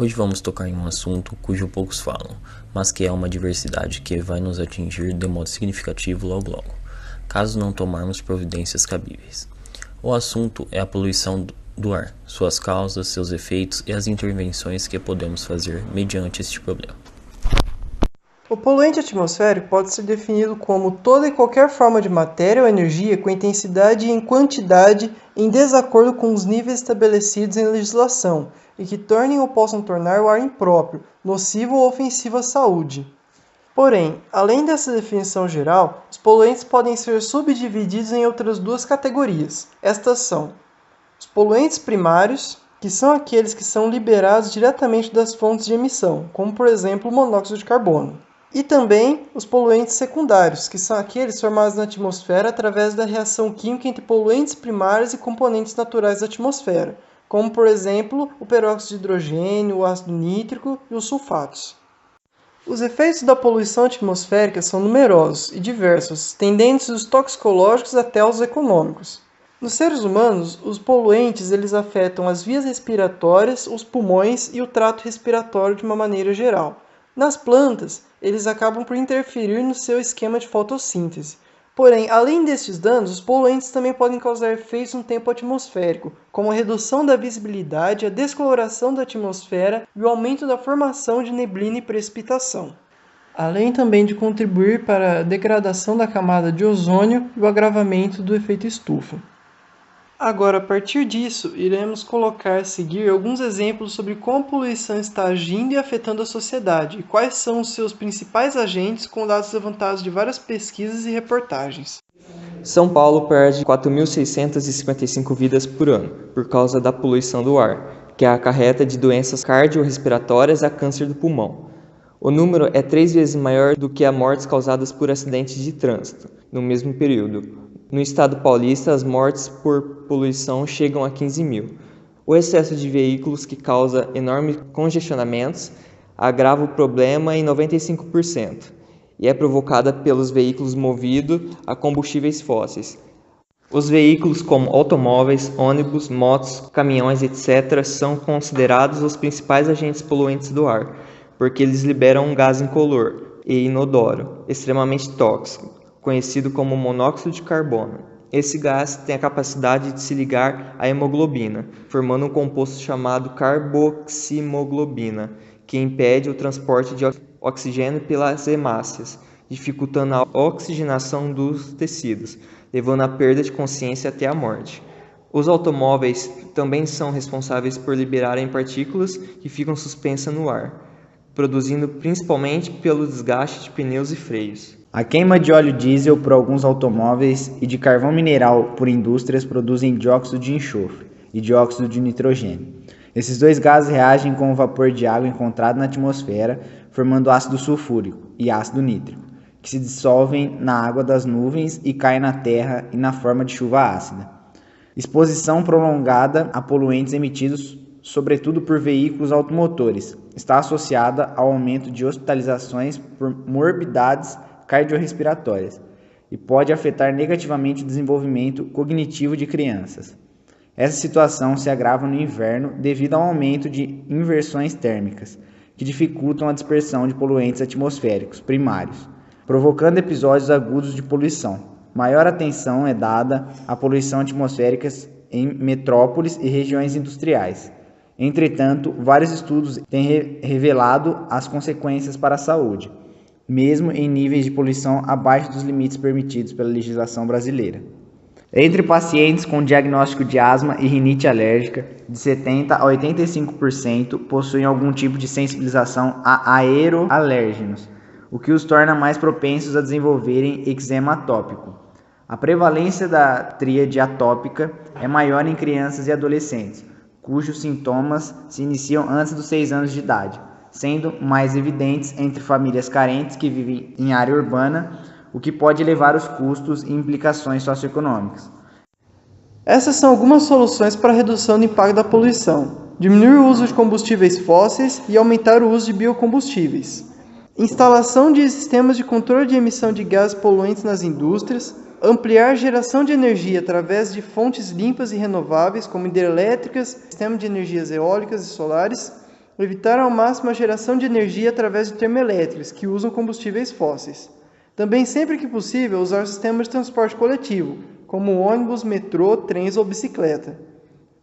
Hoje vamos tocar em um assunto cujo poucos falam, mas que é uma diversidade que vai nos atingir de modo significativo logo, caso não tomarmos providências cabíveis. O assunto é a poluição do ar, suas causas, seus efeitos e as intervenções que podemos fazer mediante este problema. O poluente atmosférico pode ser definido como toda e qualquer forma de matéria ou energia com intensidade e em quantidade em desacordo com os níveis estabelecidos em legislação e que tornem ou possam tornar o ar impróprio, nocivo ou ofensivo à saúde. Porém, além dessa definição geral, os poluentes podem ser subdivididos em outras duas categorias. Estas são os poluentes primários, que são aqueles que são liberados diretamente das fontes de emissão, como por exemplo o monóxido de carbono. E também os poluentes secundários, que são aqueles formados na atmosfera através da reação química entre poluentes primários e componentes naturais da atmosfera, como por exemplo o peróxido de hidrogênio, o ácido nítrico e os sulfatos. Os efeitos da poluição atmosférica são numerosos e diversos, tendendo dos toxicológicos até aos econômicos. Nos seres humanos, os poluentes eles afetam as vias respiratórias, os pulmões e o trato respiratório de uma maneira geral. Nas plantas, eles acabam por interferir no seu esquema de fotossíntese. Porém, além destes danos, os poluentes também podem causar efeitos no tempo atmosférico, como a redução da visibilidade, a descoloração da atmosfera e o aumento da formação de neblina e precipitação. Além também de contribuir para a degradação da camada de ozônio e o agravamento do efeito estufa. Agora, a partir disso, iremos colocar a seguir alguns exemplos sobre como a poluição está agindo e afetando a sociedade, e quais são os seus principais agentes com dados levantados de várias pesquisas e reportagens. São Paulo perde 4.655 vidas por ano, por causa da poluição do ar, que acarreta de doenças cardiorrespiratórias a câncer do pulmão. O número é 3 vezes maior do que as mortes causadas por acidentes de trânsito, no mesmo período. No estado paulista, as mortes por poluição chegam a 15 mil. O excesso de veículos, que causa enormes congestionamentos, agrava o problema em 95%, e é provocada pelos veículos movidos a combustíveis fósseis. Os veículos como automóveis, ônibus, motos, caminhões, etc., são considerados os principais agentes poluentes do ar, porque eles liberam um gás incolor e inodoro, extremamente tóxico, conhecido como monóxido de carbono. Esse gás tem a capacidade de se ligar à hemoglobina, formando um composto chamado carboximoglobina, que impede o transporte de oxigênio pelas hemácias, dificultando a oxigenação dos tecidos, levando à perda de consciência até a morte. Os automóveis também são responsáveis por liberarem partículas que ficam suspensas no ar, produzindo principalmente pelo desgaste de pneus e freios. A queima de óleo diesel por alguns automóveis e de carvão mineral por indústrias produzem dióxido de enxofre e dióxido de nitrogênio. Esses dois gases reagem com o vapor de água encontrado na atmosfera, formando ácido sulfúrico e ácido nítrico, que se dissolvem na água das nuvens e caem na terra e na forma de chuva ácida. Exposição prolongada a poluentes emitidos, sobretudo por veículos automotores, está associada ao aumento de hospitalizações por morbidades cardiorrespiratórias e pode afetar negativamente o desenvolvimento cognitivo de crianças. Essa situação se agrava no inverno devido ao aumento de inversões térmicas, que dificultam a dispersão de poluentes atmosféricos primários, provocando episódios agudos de poluição. Maior atenção é dada à poluição atmosférica em metrópoles e regiões industriais. Entretanto, vários estudos têm revelado as consequências para a saúde, mesmo em níveis de poluição abaixo dos limites permitidos pela legislação brasileira. Entre pacientes com diagnóstico de asma e rinite alérgica, de 70% a 85% possuem algum tipo de sensibilização a aeroalérgenos, o que os torna mais propensos a desenvolverem eczema atópico. A prevalência da tríade atópica é maior em crianças e adolescentes, cujos sintomas se iniciam antes dos 6 anos de idade, sendo mais evidentes entre famílias carentes que vivem em área urbana, o que pode elevar os custos e implicações socioeconômicas. Essas são algumas soluções para a redução do impacto da poluição: diminuir o uso de combustíveis fósseis e aumentar o uso de biocombustíveis. Instalação de sistemas de controle de emissão de gases poluentes nas indústrias, ampliar a geração de energia através de fontes limpas e renováveis, como hidrelétricas, sistemas de energias eólicas e solares, Evitar ao máximo a geração de energia através de termoelétricas, que usam combustíveis fósseis. Também, sempre que possível, usar sistemas de transporte coletivo, como ônibus, metrô, trens ou bicicleta.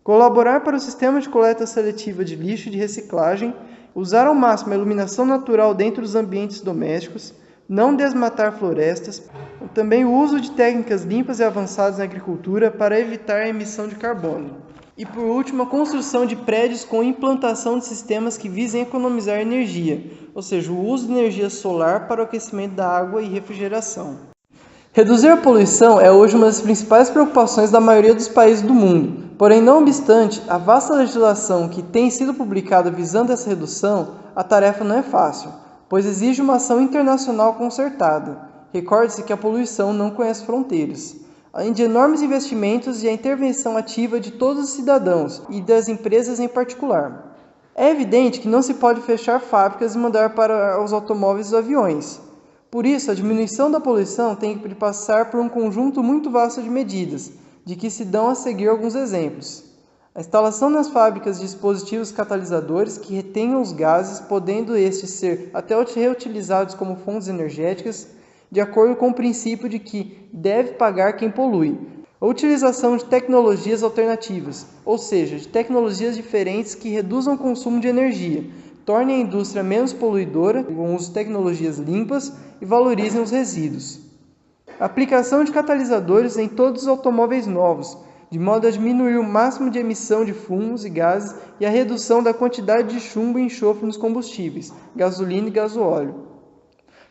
Colaborar para o sistema de coleta seletiva de lixo e de reciclagem, usar ao máximo a iluminação natural dentro dos ambientes domésticos, não desmatar florestas, também o uso de técnicas limpas e avançadas na agricultura para evitar a emissão de carbono. E por último, a construção de prédios com implantação de sistemas que visem economizar energia, ou seja, o uso de energia solar para o aquecimento da água e refrigeração. Reduzir a poluição é hoje uma das principais preocupações da maioria dos países do mundo. Porém, não obstante a vasta legislação que tem sido publicada visando essa redução, a tarefa não é fácil, pois exige uma ação internacional concertada. Recorde-se que a poluição não conhece fronteiras. Além de enormes investimentos e a intervenção ativa de todos os cidadãos e das empresas em particular. É evidente que não se pode fechar fábricas e mandar para os automóveis e os aviões. Por isso, a diminuição da poluição tem que passar por um conjunto muito vasto de medidas, de que se dão a seguir alguns exemplos. A instalação nas fábricas de dispositivos catalisadores que retenham os gases, podendo estes ser até reutilizados como fontes energéticas, de acordo com o princípio de que deve pagar quem polui. A utilização de tecnologias alternativas, ou seja, de tecnologias diferentes que reduzam o consumo de energia, tornem a indústria menos poluidora, com o uso de tecnologias limpas e valorizem os resíduos. A aplicação de catalisadores em todos os automóveis novos, de modo a diminuir o máximo de emissão de fumos e gases e a redução da quantidade de chumbo e enxofre nos combustíveis, gasolina e gasóleo.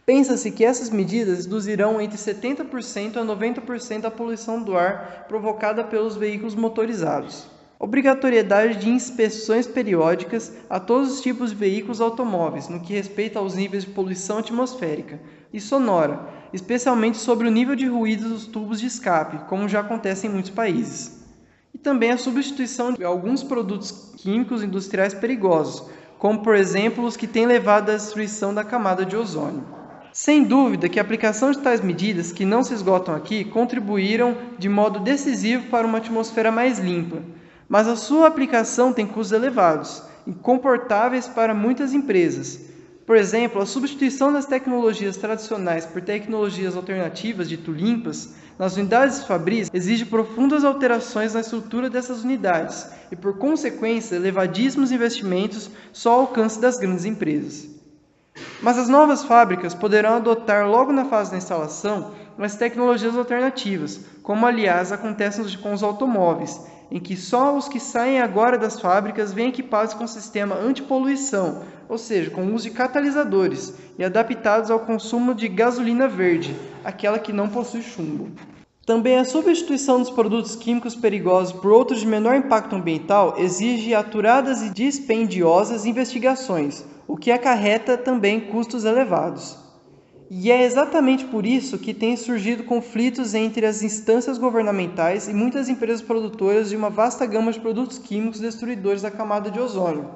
Pensa-se que essas medidas reduzirão entre 70% a 90% da poluição do ar provocada pelos veículos motorizados. Obrigatoriedade de inspeções periódicas a todos os tipos de veículos automóveis, no que respeita aos níveis de poluição atmosférica e sonora, especialmente sobre o nível de ruído dos tubos de escape, como já acontece em muitos países. E também a substituição de alguns produtos químicos industriais perigosos, como por exemplo os que têm levado à destruição da camada de ozônio. Sem dúvida que a aplicação de tais medidas, que não se esgotam aqui, contribuíram de modo decisivo para uma atmosfera mais limpa, mas a sua aplicação tem custos elevados, incomportáveis para muitas empresas. Por exemplo, a substituição das tecnologias tradicionais por tecnologias alternativas dito limpas nas unidades fabris exige profundas alterações na estrutura dessas unidades e, por consequência, elevadíssimos investimentos só ao alcance das grandes empresas. Mas as novas fábricas poderão adotar logo na fase da instalação as tecnologias alternativas, como aliás acontece com os automóveis, em que só os que saem agora das fábricas vêm equipados com sistema antipoluição, ou seja, com uso de catalisadores e adaptados ao consumo de gasolina verde, aquela que não possui chumbo. Também a substituição dos produtos químicos perigosos por outros de menor impacto ambiental exige aturadas e dispendiosas investigações, o que acarreta também custos elevados. E é exatamente por isso que têm surgido conflitos entre as instâncias governamentais e muitas empresas produtoras de uma vasta gama de produtos químicos destruidores da camada de ozônio.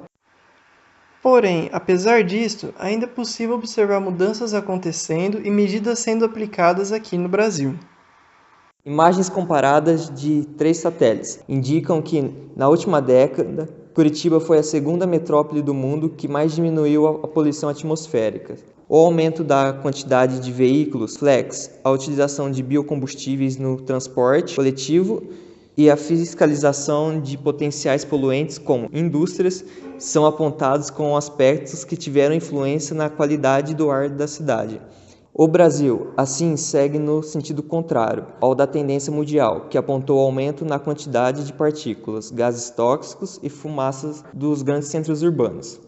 Porém, apesar disto, ainda é possível observar mudanças acontecendo e medidas sendo aplicadas aqui no Brasil. Imagens comparadas de 3 satélites indicam que, na última década, Curitiba foi a segunda metrópole do mundo que mais diminuiu a poluição atmosférica. O aumento da quantidade de veículos flex, a utilização de biocombustíveis no transporte coletivo e a fiscalização de potenciais poluentes como indústrias são apontados como aspectos que tiveram influência na qualidade do ar da cidade. O Brasil, assim, segue no sentido contrário ao da tendência mundial, que apontou aumento na quantidade de partículas, gases tóxicos e fumaças dos grandes centros urbanos.